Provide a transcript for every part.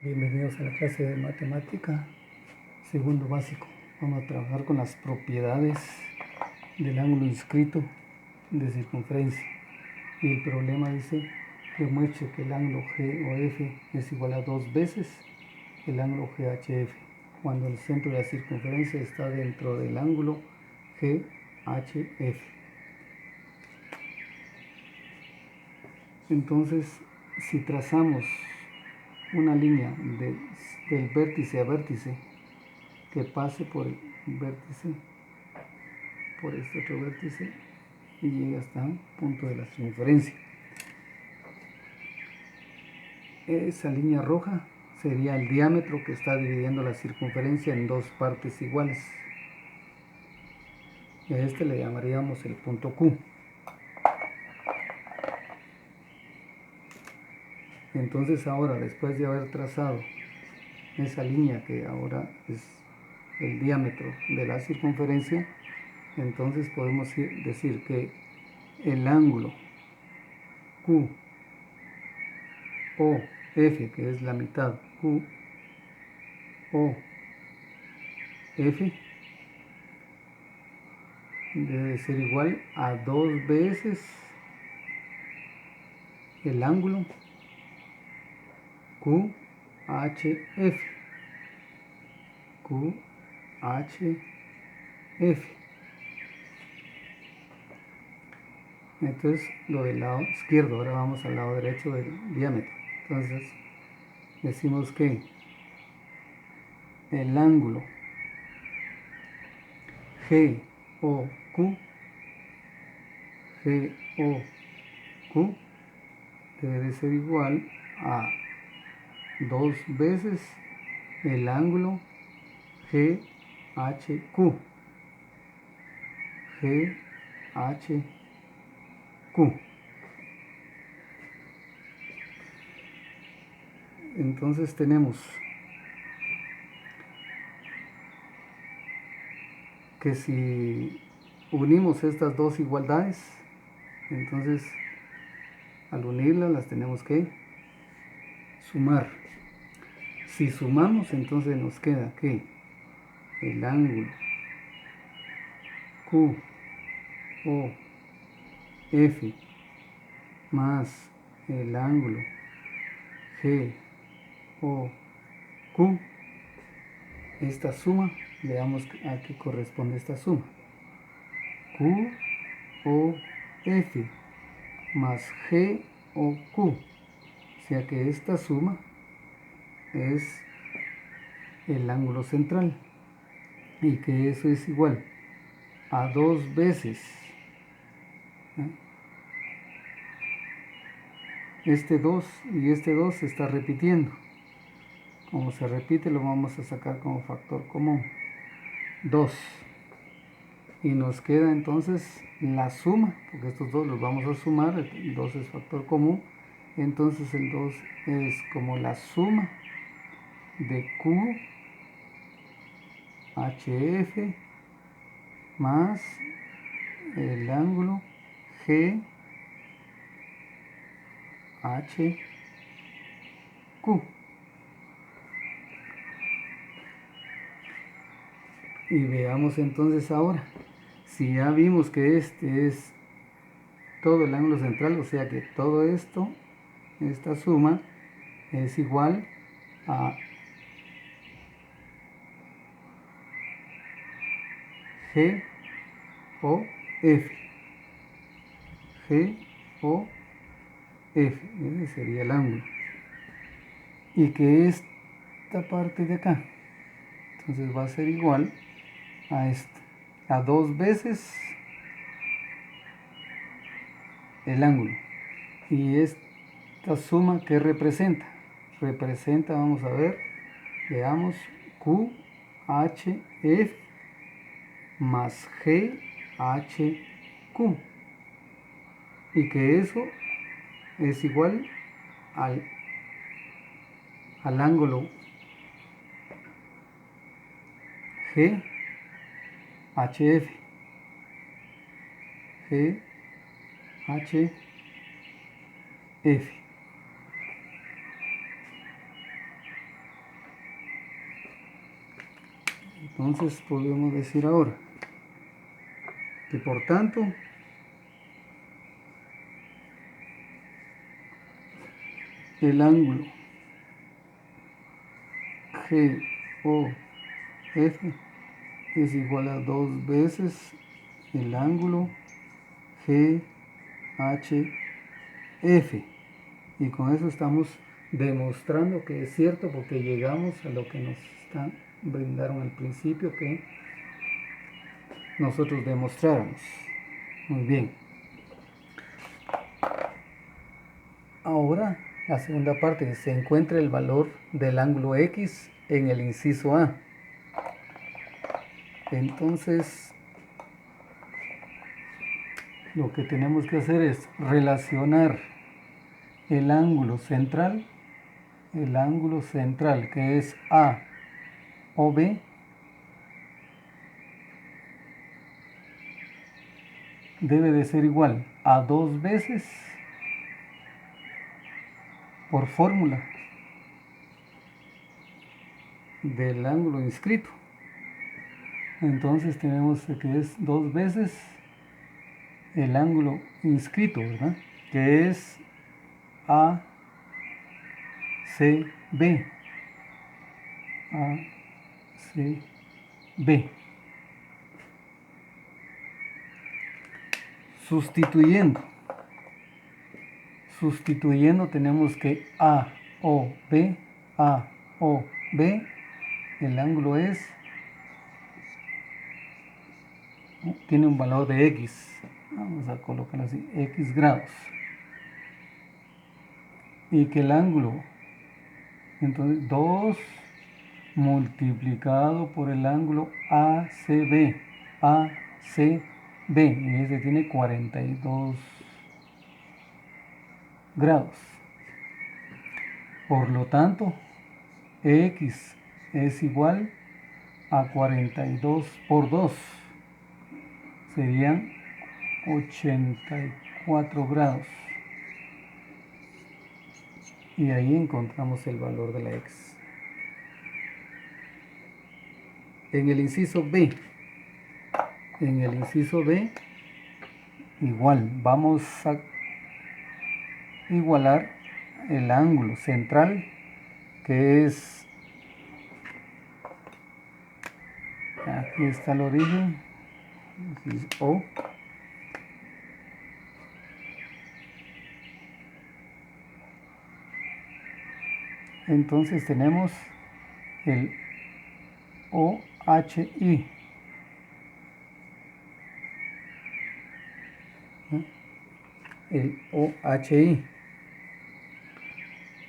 Bienvenidos a la clase de matemática, segundo básico. Vamos a trabajar con las propiedades del ángulo inscrito de circunferencia. Y el problema dice que muestre que el ángulo GOF es igual a 2 veces el ángulo GHF, cuando el centro de la circunferencia está dentro del ángulo GHF. Entonces, si trazamos una línea del vértice a vértice que pase por el vértice, por este otro vértice, y llega hasta el punto de la circunferencia. Esa línea roja sería el diámetro que está dividiendo la circunferencia en dos partes iguales. Y a este le llamaríamos el punto Q. Entonces ahora, después de haber trazado esa línea que ahora es el diámetro de la circunferencia, entonces podemos decir que el ángulo QOF, que es la mitad, QOF, debe ser igual a 2 veces el ángulo QHF. Entonces, lo del lado izquierdo, ahora vamos al lado derecho del diámetro. Entonces, decimos que el ángulo GOQ debe de ser igual a 2 veces el ángulo GHQ. Entonces tenemos que si unimos estas dos igualdades, entonces al unirlas las tenemos que sumar. Si sumamos, entonces nos queda que el ángulo QOF más el ángulo GOQ, esta suma, veamos a qué corresponde esta suma. QOF más GOQ, o sea que esta suma es el ángulo central y que eso es igual a 2 veces este 2 y este 2 se está repitiendo. Como se repite, lo vamos a sacar como factor común, 2, y nos queda entonces la suma, porque estos dos los vamos a sumar, el 2 es factor común, entonces el 2 es como la suma de QHF más el ángulo GHQ. Y veamos entonces ahora, si ya vimos que este es todo el ángulo central, o sea que todo esto, esta suma, es igual a GOF. GOF, ese sería el ángulo. Y que esta parte de acá, entonces va a ser igual a esto, a 2 veces el ángulo. Y esta suma, ¿qué representa? Representa, vamos a ver, veamos, QHF más GHQ. Y que eso es igual al ángulo GHF. GHF. Entonces podemos decir ahora que por tanto el ángulo GOF es igual a 2 veces el ángulo GHF. Y con eso estamos demostrando que es cierto, porque llegamos a lo que nos brindaron al principio que nosotros demostráramos. Muy bien. Ahora la segunda parte, se encuentra el valor del ángulo X en el inciso A. Entonces lo que tenemos que hacer es relacionar el ángulo central que es A o B debe de ser igual a 2 veces por fórmula del ángulo inscrito. Entonces tenemos que es 2 veces el ángulo inscrito, ¿verdad? Que es ACB. ACB. Sustituyendo tenemos que AOB, el ángulo tiene un valor de X. Vamos a colocarlo así, X grados. Y que el ángulo, entonces 2 multiplicado por el ángulo ACB, y ese tiene 42 grados. Por lo tanto, X es igual a 42 por 2, serían 84 grados. Y ahí encontramos el valor de la X. En el inciso B, igual, vamos a igualar el ángulo central, que es, aquí está el origen, es O. Entonces tenemos el OHI. El OHI.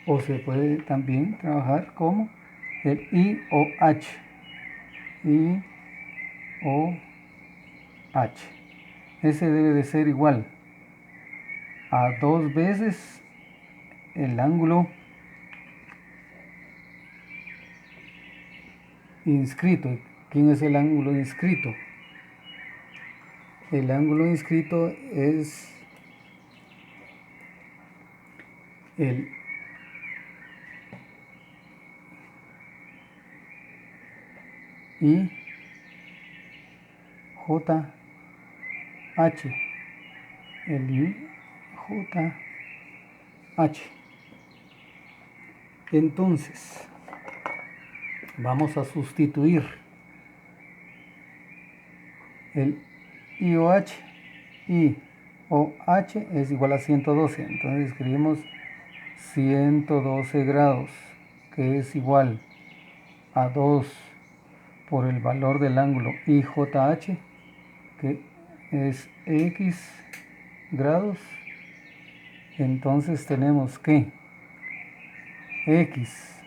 O se puede también trabajar como el IOH. IOH. Ese debe de ser igual a 2 veces el ángulo inscrito. ¿Quién es el ángulo inscrito? El ángulo inscrito es el IJH. El IJH. Entonces, vamos a sustituir el IOH. IOH es igual a 112. Entonces escribimos 112 grados, que es igual a 2 por el valor del ángulo IJH, que es X grados. Entonces tenemos que X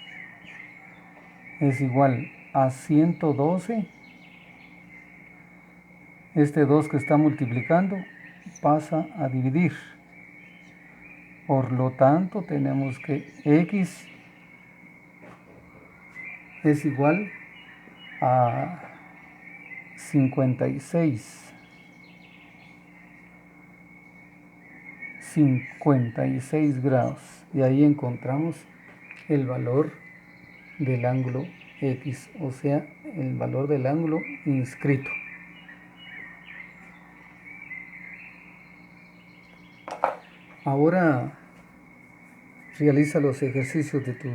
es igual a 112. Este 2 que está multiplicando pasa a dividir. Por lo tanto, tenemos que X es igual a 56. 56 grados. Y ahí encontramos el valor del ángulo X, o sea, el valor del ángulo inscrito. Ahora realiza los ejercicios de tu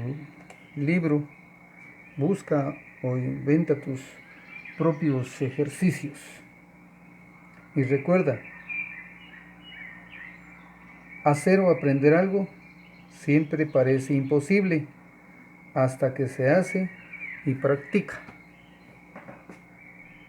libro, busca o inventa tus propios ejercicios. Y recuerda, hacer o aprender algo siempre parece imposible hasta que se hace y practica.